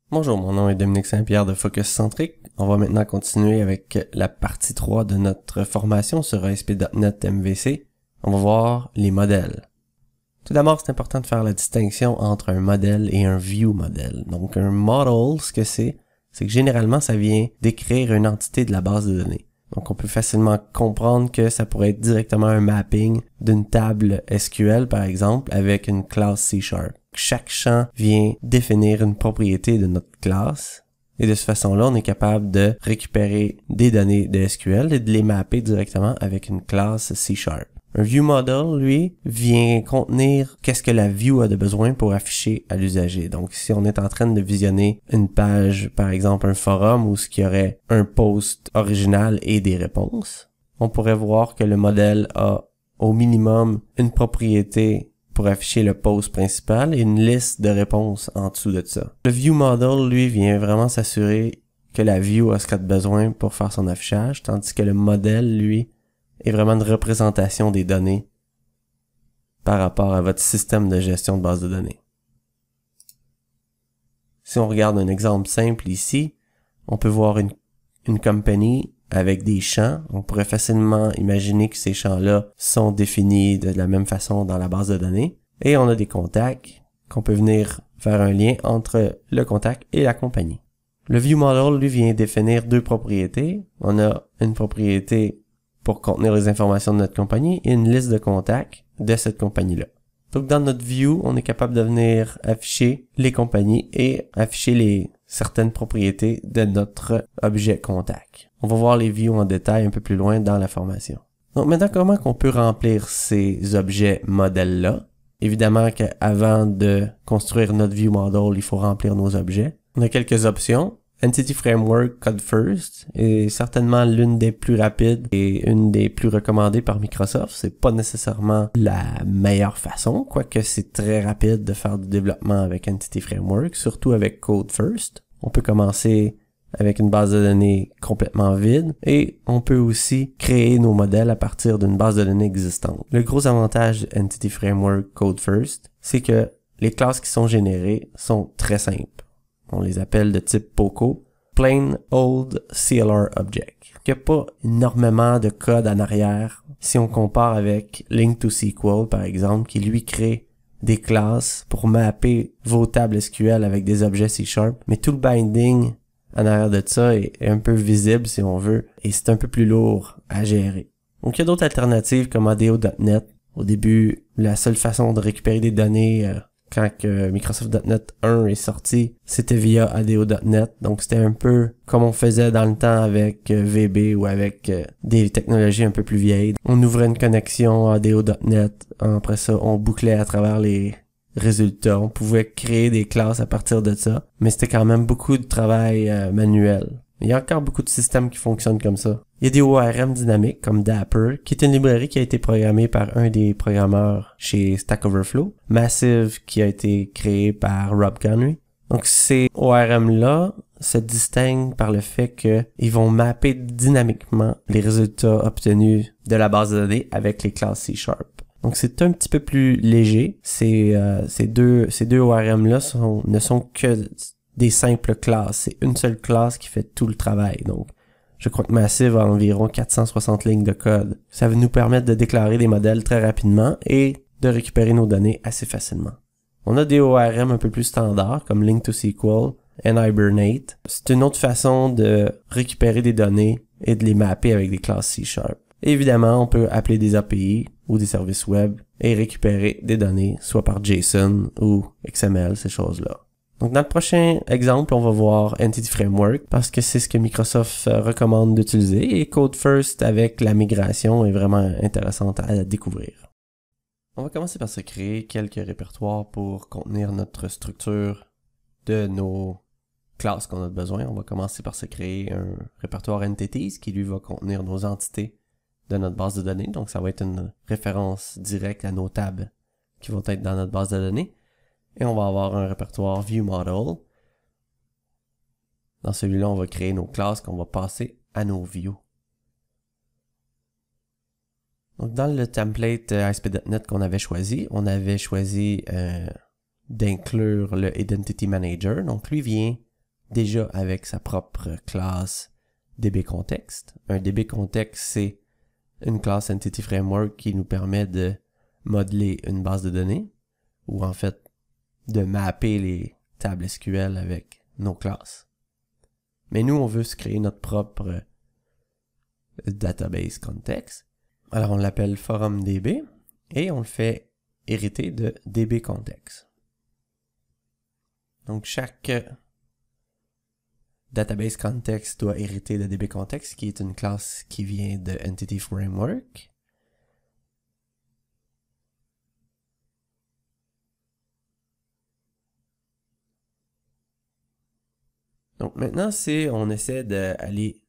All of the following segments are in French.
Bonjour, mon nom est Dominique Saint-Pierre de Focus Centric. On va maintenant continuer avec la partie 3 de notre formation sur ASP.NET MVC. On va voir les modèles. Tout d'abord, c'est important de faire la distinction entre un modèle et un view model. Donc, un model, ce que c'est que généralement, ça vient décrire une entité de la base de données. Donc, on peut facilement comprendre que ça pourrait être directement un mapping d'une table SQL, par exemple, avec une classe C#. Chaque champ vient définir une propriété de notre classe. Et de cette façon-là, on est capable de récupérer des données de SQL et de les mapper directement avec une classe C#. Un view model, lui, vient contenir qu'est-ce que la view a de besoin pour afficher à l'usager. Donc, si on est en train de visionner une page, par exemple un forum, où ce qui y aurait un post original et des réponses, on pourrait voir que le modèle a au minimum une propriété pour afficher le post principal et une liste de réponses en dessous de ça. Le view model, lui, vient vraiment s'assurer que la view a ce qu'elle a besoin pour faire son affichage, tandis que le modèle, lui, est vraiment une représentation des données par rapport à votre système de gestion de base de données. Si on regarde un exemple simple ici, on peut voir une company avec des champs. On pourrait facilement imaginer que ces champs-là sont définis de la même façon dans la base de données. Et on a des contacts qu'on peut venir faire un lien entre le contact et la compagnie. Le view model, lui, vient définir deux propriétés. On a une propriété pour contenir les informations de notre compagnie et une liste de contacts de cette compagnie-là. Donc, dans notre view, on est capable de venir afficher les compagnies et afficher certaines propriétés de notre objet contact. On va voir les views en détail un peu plus loin dans la formation. Donc, maintenant, comment qu'on peut remplir ces objets modèles-là? Évidemment qu'avant de construire notre view model, il faut remplir nos objets. On a quelques options. Entity Framework Code First est certainement l'une des plus rapides et une des plus recommandées par Microsoft. C'est pas nécessairement la meilleure façon, quoique c'est très rapide de faire du développement avec Entity Framework, surtout avec Code First. On peut commencer avec une base de données complètement vide et on peut aussi créer nos modèles à partir d'une base de données existante. Le gros avantage de Entity Framework Code First, c'est que les classes qui sont générées sont très simples. On les appelle de type POCO, Plain Old CLR Object. Il n'y a pas énormément de code en arrière si on compare avec Link2SQL, par exemple, qui lui crée des classes pour mapper vos tables SQL avec des objets C#, mais tout le binding en arrière de ça est un peu visible si on veut, et c'est un peu plus lourd à gérer. Donc il y a d'autres alternatives comme ADO.NET. Au début, la seule façon de récupérer des données quand Microsoft.NET 1 est sorti, c'était via ADO.NET. Donc c'était un peu comme on faisait dans le temps avec VB ou avec des technologies un peu plus vieilles. On ouvrait une connexion ADO.NET, après ça on bouclait à travers les résultats. On pouvait créer des classes à partir de ça, mais c'était quand même beaucoup de travail manuel. Il y a encore beaucoup de systèmes qui fonctionnent comme ça. Il y a des ORM dynamiques comme Dapper, qui est une librairie qui a été programmée par un des programmeurs chez Stack Overflow. Massive, qui a été créé par Rob Connery. Donc ces ORM-là se distinguent par le fait qu'ils vont mapper dynamiquement les résultats obtenus de la base de données avec les classes C#. Donc c'est un petit peu plus léger. Ces deux ORM-là ne sont que des simples classes. C'est une seule classe qui fait tout le travail. Donc je crois que Massive a environ 460 lignes de code. Ça va nous permettre de déclarer des modèles très rapidement et de récupérer nos données assez facilement. On a des ORM un peu plus standards comme Link2SQL et Hibernate. C'est une autre façon de récupérer des données et de les mapper avec des classes C#. Et évidemment, on peut appeler des API ou des services web et récupérer des données soit par JSON ou XML, ces choses-là. Donc dans le prochain exemple, on va voir Entity Framework parce que c'est ce que Microsoft recommande d'utiliser et Code First avec la migration est vraiment intéressante à découvrir. On va commencer par se créer quelques répertoires pour contenir notre structure de nos classes qu'on a besoin. On va commencer par se créer un répertoire Entities qui lui va contenir nos entités de notre base de données. Donc ça va être une référence directe à nos tables qui vont être dans notre base de données. Et on va avoir un répertoire View Model. Dans celui-là, on va créer nos classes qu'on va passer à nos views. Donc, dans le template ASP.NET qu'on avait choisi, on avait choisi d'inclure le Identity Manager. Donc, lui vient déjà avec sa propre classe DBContext. Un DBContext, c'est une classe Entity Framework qui nous permet de modeler une base de données, ou en fait, de mapper les tables SQL avec nos classes. Mais nous, on veut se créer notre propre database context. Alors, on l'appelle ForumDB et on le fait hériter de DBContext. Donc, chaque database context doit hériter de DBContext, qui est une classe qui vient de Entity Framework. Donc maintenant, si on essaie d'aller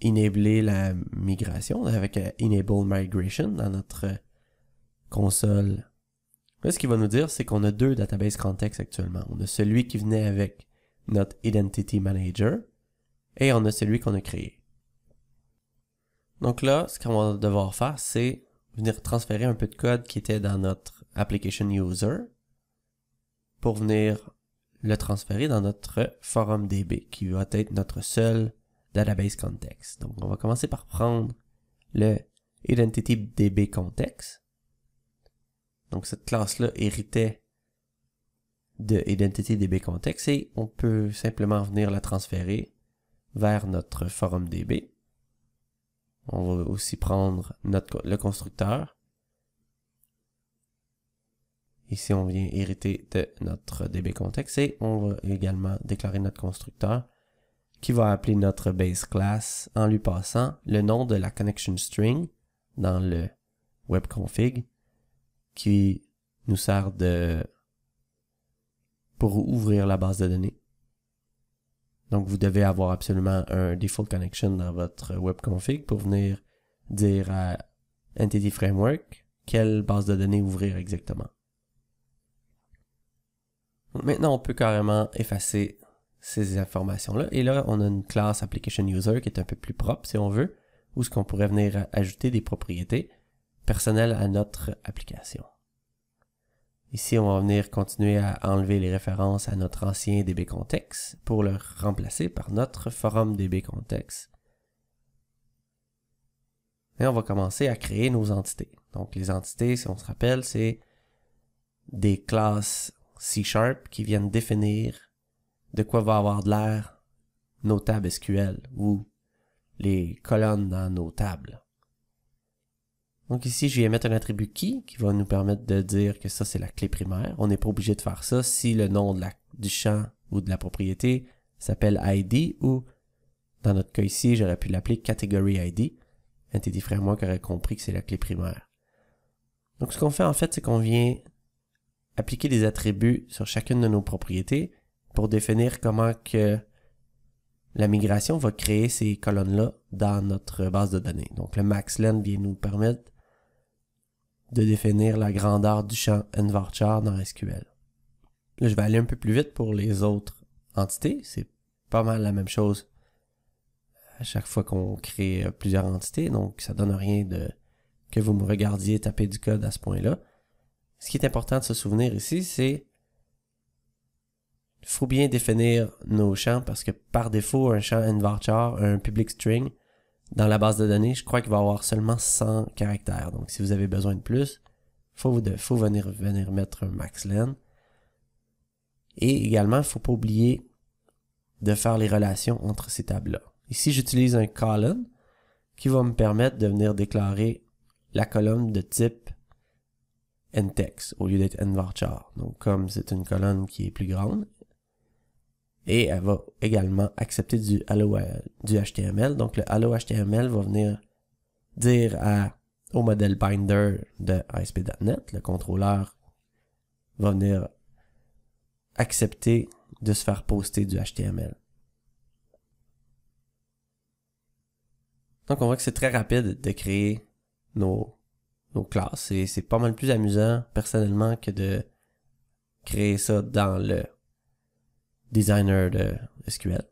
enabler la migration avec Enable Migration dans notre console, là, ce qu'il va nous dire, c'est qu'on a deux databases context actuellement. On a celui qui venait avec notre Identity Manager et on a celui qu'on a créé. Donc là, ce qu'on va devoir faire, c'est venir transférer un peu de code qui était dans notre Application User pour venir le transférer dans notre ForumDB, qui va être notre seul database context. Donc, on va commencer par prendre le IdentityDB context. Donc, cette classe-là héritait de IdentityDB context et on peut simplement venir la transférer vers notre ForumDB. On va aussi prendre le constructeur. Ici, on vient hériter de notre DBContext et on va également déclarer notre constructeur qui va appeler notre base class en lui passant le nom de la connection string dans le webconfig qui nous sert pour ouvrir la base de données. Donc, vous devez avoir absolument un default connection dans votre webconfig pour venir dire à Entity Framework quelle base de données ouvrir exactement. Donc maintenant, on peut carrément effacer ces informations-là. Et là, on a une classe Application User qui est un peu plus propre, si on veut, où ce qu'on pourrait venir ajouter des propriétés personnelles à notre application. Ici, on va venir continuer à enlever les références à notre ancien DBContext pour le remplacer par notre ForumDB-Context. Et on va commencer à créer nos entités. Donc, les entités, si on se rappelle, c'est des classes C# qui viennent définir de quoi va avoir de l'air nos tables SQL ou les colonnes dans nos tables. Donc ici, je vais mettre un attribut key qui va nous permettre de dire que ça, c'est la clé primaire. On n'est pas obligé de faire ça si le nom du champ ou de la propriété s'appelle ID ou, dans notre cas ici, j'aurais pu l'appeler Category ID. Entity Framework aurait compris que c'est la clé primaire. Donc ce qu'on fait en fait, c'est qu'on vient appliquer des attributs sur chacune de nos propriétés pour définir comment que la migration va créer ces colonnes-là dans notre base de données. Donc le maxlen vient nous permettre de définir la grandeur du champ nvarchar dans SQL. Là, je vais aller un peu plus vite pour les autres entités. C'est pas mal la même chose à chaque fois qu'on crée plusieurs entités. Donc ça donne rien que vous me regardiez taper du code à ce point-là. Ce qui est important de se souvenir ici, c'est il faut bien définir nos champs parce que par défaut, un champ nvarchar, un public string, dans la base de données, je crois qu'il va avoir seulement 100 caractères. Donc, si vous avez besoin de plus, faut venir mettre un maxlen. Et également, il faut pas oublier de faire les relations entre ces tables-là. Ici, j'utilise un colon qui va me permettre de venir déclarer la colonne de type ntext au lieu d'être nvarchar. Donc, comme c'est une colonne qui est plus grande, et elle va également accepter du HTML. Donc, le hello HTML va venir dire au modèle binder de ASP.NET, le contrôleur va venir accepter de se faire poster du HTML. Donc, on voit que c'est très rapide de créer nos classes. Et c'est pas mal plus amusant, personnellement, que de créer ça dans le designer de SQL.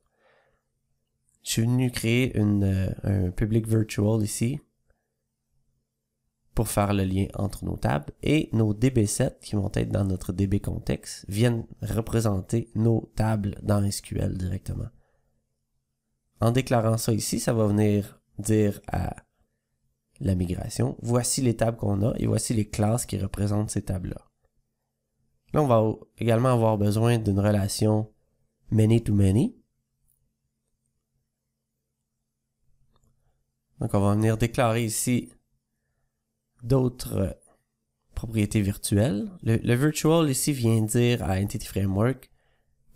Je suis venu créer un public virtual ici pour faire le lien entre nos tables, et nos DB7 qui vont être dans notre DB contexte viennent représenter nos tables dans SQL directement. En déclarant ça ici, ça va venir dire à la migration, voici les tables qu'on a et voici les classes qui représentent ces tables-là. Là, on va également avoir besoin d'une relation many-to-many. Donc, on va venir déclarer ici d'autres propriétés virtuelles. Le virtual ici vient dire à Entity Framework,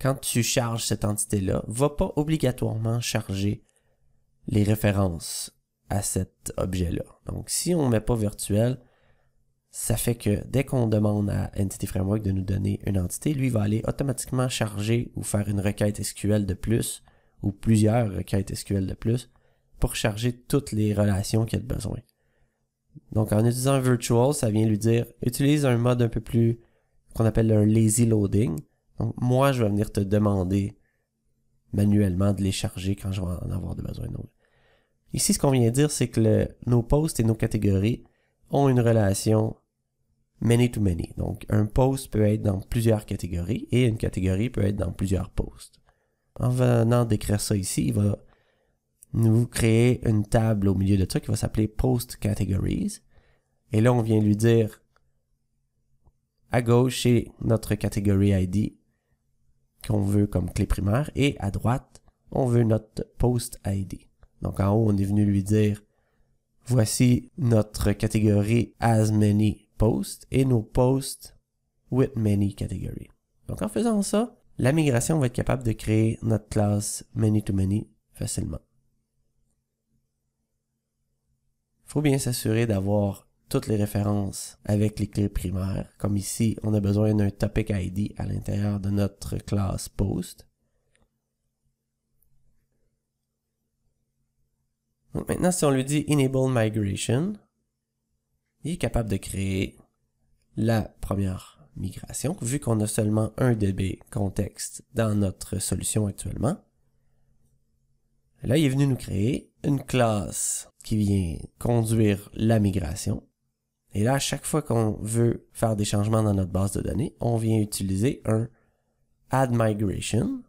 quand tu charges cette entité-là, va pas obligatoirement charger les références à cet objet-là. Donc, si on met pas virtuel, ça fait que dès qu'on demande à Entity Framework de nous donner une entité, lui va aller automatiquement charger ou faire une requête SQL de plus, ou plusieurs requêtes SQL de plus, pour charger toutes les relations qu'il a besoin. Donc, en utilisant virtual, ça vient lui dire, utilise un mode un peu plus, qu'on appelle un lazy loading. Donc, moi, je vais venir te demander manuellement de les charger quand je vais en avoir besoin. Donc, ici, ce qu'on vient de dire, c'est que nos posts et nos catégories ont une relation many-to-many. Donc, un post peut être dans plusieurs catégories et une catégorie peut être dans plusieurs posts. En venant d'écrire ça ici, il va nous créer une table au milieu de ça qui va s'appeler Post Categories. Et là, on vient lui dire à gauche, c'est notre category ID qu'on veut comme clé primaire et à droite, on veut notre Post ID. Donc, en haut, on est venu lui dire voici notre catégorie As Many Posts et nos posts with Many Category. Donc, en faisant ça, la migration va être capable de créer notre classe Many-to-Many facilement. Il faut bien s'assurer d'avoir toutes les références avec les clés primaires. Comme ici, on a besoin d'un topic ID à l'intérieur de notre classe post. Donc maintenant, si on lui dit Enable Migration, il est capable de créer la première migration, vu qu'on a seulement un DB contexte dans notre solution actuellement. Là, il est venu nous créer une classe qui vient conduire la migration. Et là, à chaque fois qu'on veut faire des changements dans notre base de données, on vient utiliser un add migration,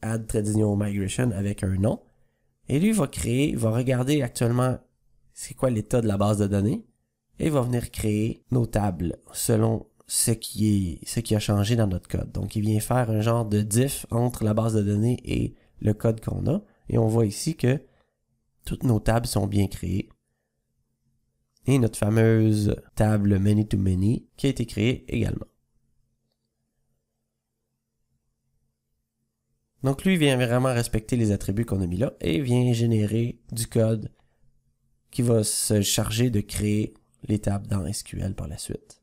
add-migration avec un nom. Et lui va regarder actuellement c'est quoi l'état de la base de données et va venir créer nos tables selon ce qui a changé dans notre code. Donc, il vient faire un genre de diff entre la base de données et le code qu'on a. Et on voit ici que toutes nos tables sont bien créées. Et notre fameuse table many-to-many qui a été créée également. Donc lui vient vraiment respecter les attributs qu'on a mis là et vient générer du code qui va se charger de créer les tables dans SQL par la suite.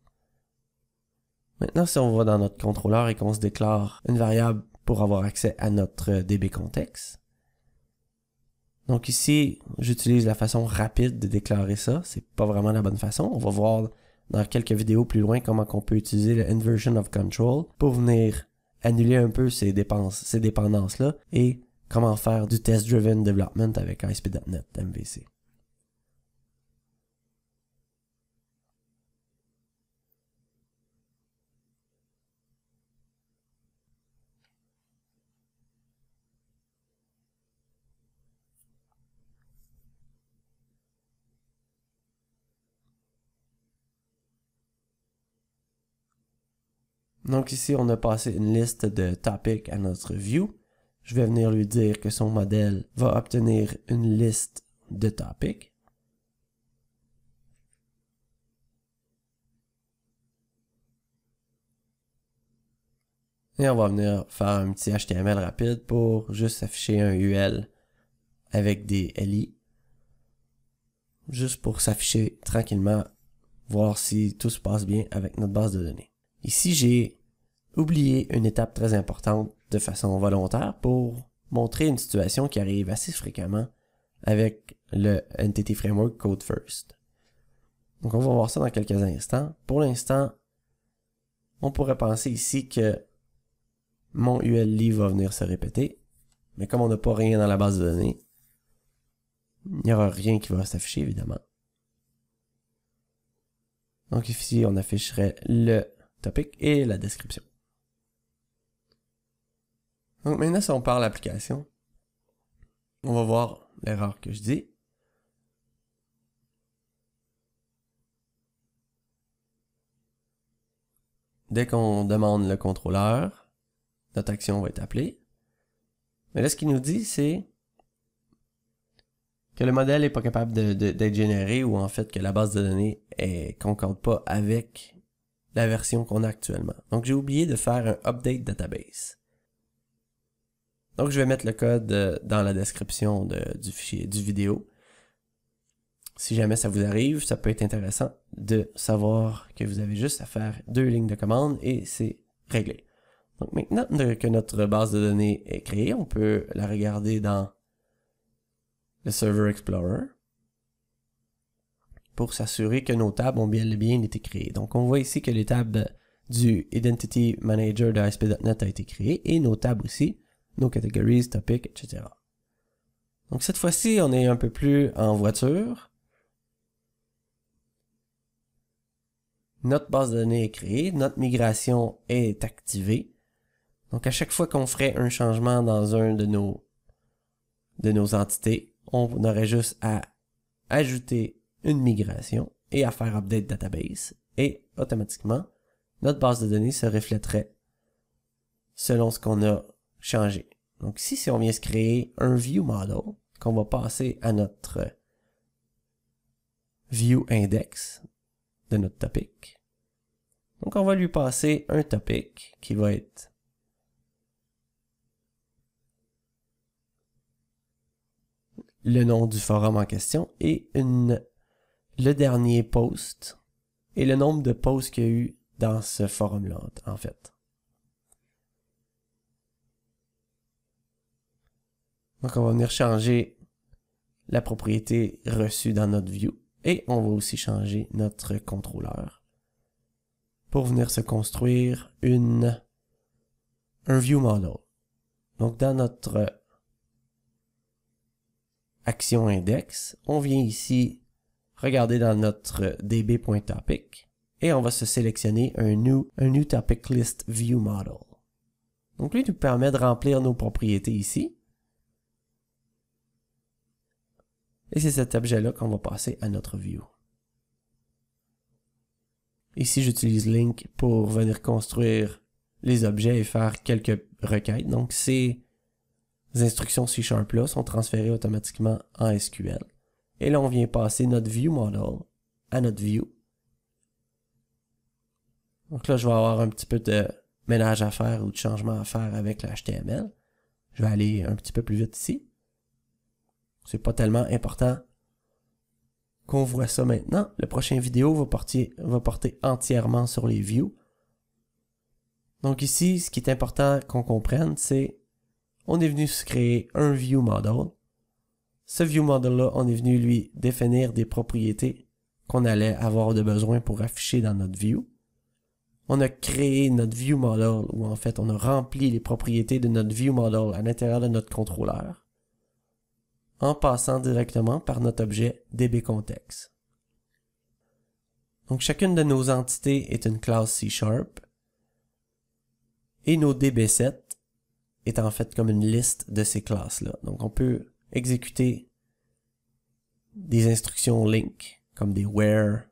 Maintenant, si on va dans notre contrôleur et qu'on se déclare une variable pour avoir accès à notre DB contexte, donc ici, j'utilise la façon rapide de déclarer ça. C'est pas vraiment la bonne façon. On va voir dans quelques vidéos plus loin comment on peut utiliser le inversion of control pour venir annuler un peu ces dépendances-là et comment faire du test-driven development avec ASP.NET MVC. Donc ici, on a passé une liste de topics à notre view. Je vais venir lui dire que son modèle va obtenir une liste de topics. Et on va venir faire un petit HTML rapide pour juste afficher un UL avec des LI. Juste pour s'afficher tranquillement, voir si tout se passe bien avec notre base de données. Ici, j'ai oublié une étape très importante de façon volontaire pour montrer une situation qui arrive assez fréquemment avec le Entity Framework Code First. Donc, on va voir ça dans quelques instants. Pour l'instant, on pourrait penser ici que mon ULI va venir se répéter, mais comme on n'a pas rien dans la base de données, il n'y aura rien qui va s'afficher, évidemment. Donc ici, on afficherait le topic et la description. Donc maintenant, si on part l'application, on va voir l'erreur que je dis. Dès qu'on demande le contrôleur, notre action va être appelée. Mais là, ce qu'il nous dit, c'est que le modèle n'est pas capable d'être généré ou en fait que la base de données ne concorde pas avec la version qu'on a actuellement. Donc, j'ai oublié de faire un update database. Donc, je vais mettre le code dans la description du fichier, du vidéo. Si jamais ça vous arrive, ça peut être intéressant de savoir que vous avez juste à faire 2 lignes de commande et c'est réglé. Donc maintenant que notre base de données est créée, on peut la regarder dans le Server Explorer pour s'assurer que nos tables ont bien été créées. Donc on voit ici que les tables du Identity Manager de ASP.NET a été créées et nos tables aussi, nos categories, topics, etc. Donc cette fois-ci, on est un peu plus en voiture. Notre base de données est créée, notre migration est activée. Donc à chaque fois qu'on ferait un changement dans un de nos entités, on aurait juste à ajouter une migration et à faire update database. Et automatiquement, notre base de données se reflèterait selon ce qu'on a changé. Donc ici, si on vient se créer un view model, qu'on va passer à notre view index de notre topic. Donc on va lui passer un topic qui va être le nom du forum en question et le dernier post et le nombre de posts qu'il y a eu dans ce forum-là, en fait. Donc, on va venir changer la propriété reçue dans notre view et on va aussi changer notre contrôleur pour venir se construire un view model. Donc, dans notre action index, on vient ici regarder dans notre db.topic et on va se sélectionner un new topic list view model. Donc, lui nous permet de remplir nos propriétés ici. Et c'est cet objet-là qu'on va passer à notre view. Ici, j'utilise Link pour venir construire les objets et faire quelques requêtes. Donc, ces instructions C# là sont transférées automatiquement en SQL. Et là, on vient passer notre view model à notre view. Donc là, je vais avoir un petit peu de ménage à faire ou de changement à faire avec l'HTML. Je vais aller un petit peu plus vite ici. C'est pas tellement important qu'on voit ça maintenant. Le prochain vidéo va porter entièrement sur les views. Donc ici, ce qui est important qu'on comprenne, c'est on est venu se créer un view model. Ce view model-là, on est venu lui définir des propriétés qu'on allait avoir de besoin pour afficher dans notre view. On a créé notre view model, ou en fait, on a rempli les propriétés de notre view model à l'intérieur de notre contrôleur en passant directement par notre objet dbContext. Donc, chacune de nos entités est une classe C# et nos db7 est en fait comme une liste de ces classes-là. Donc, on peut exécuter des instructions link comme des where,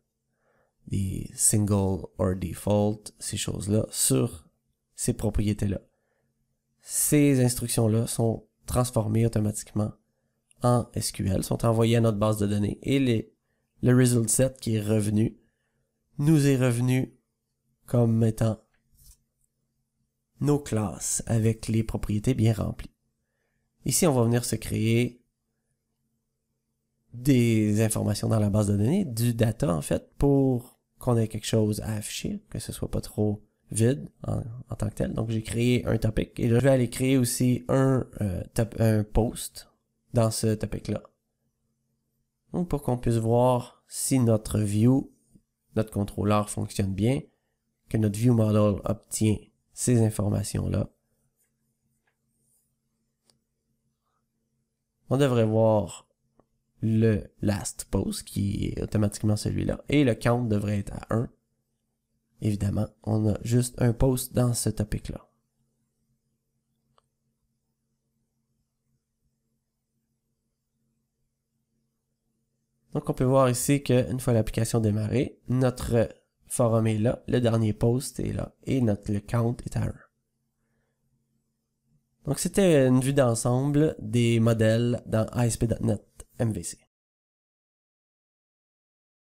des single or default, ces choses-là, sur ces propriétés-là. Ces instructions-là sont transformées automatiquement en SQL, sont envoyées à notre base de données et le result set qui est revenu nous est revenu comme étant nos classes avec les propriétés bien remplies. Ici, on va venir se créer des informations dans la base de données, du data en fait, pour qu'on ait quelque chose à afficher, que ce soit pas trop vide en tant que tel. Donc j'ai créé un topic et là je vais aller créer aussi un post dans ce topic-là. Donc pour qu'on puisse voir si notre view, notre contrôleur fonctionne bien, que notre view model obtient ces informations-là. On devrait voir le last post qui est automatiquement celui-là et le count devrait être à 1. Évidemment, on a juste un post dans ce topic-là. Donc, on peut voir ici qu'une fois l'application démarrée, notre forum est là, le dernier post est là, et le count est à 1. Donc, c'était une vue d'ensemble des modèles dans ASP.NET MVC.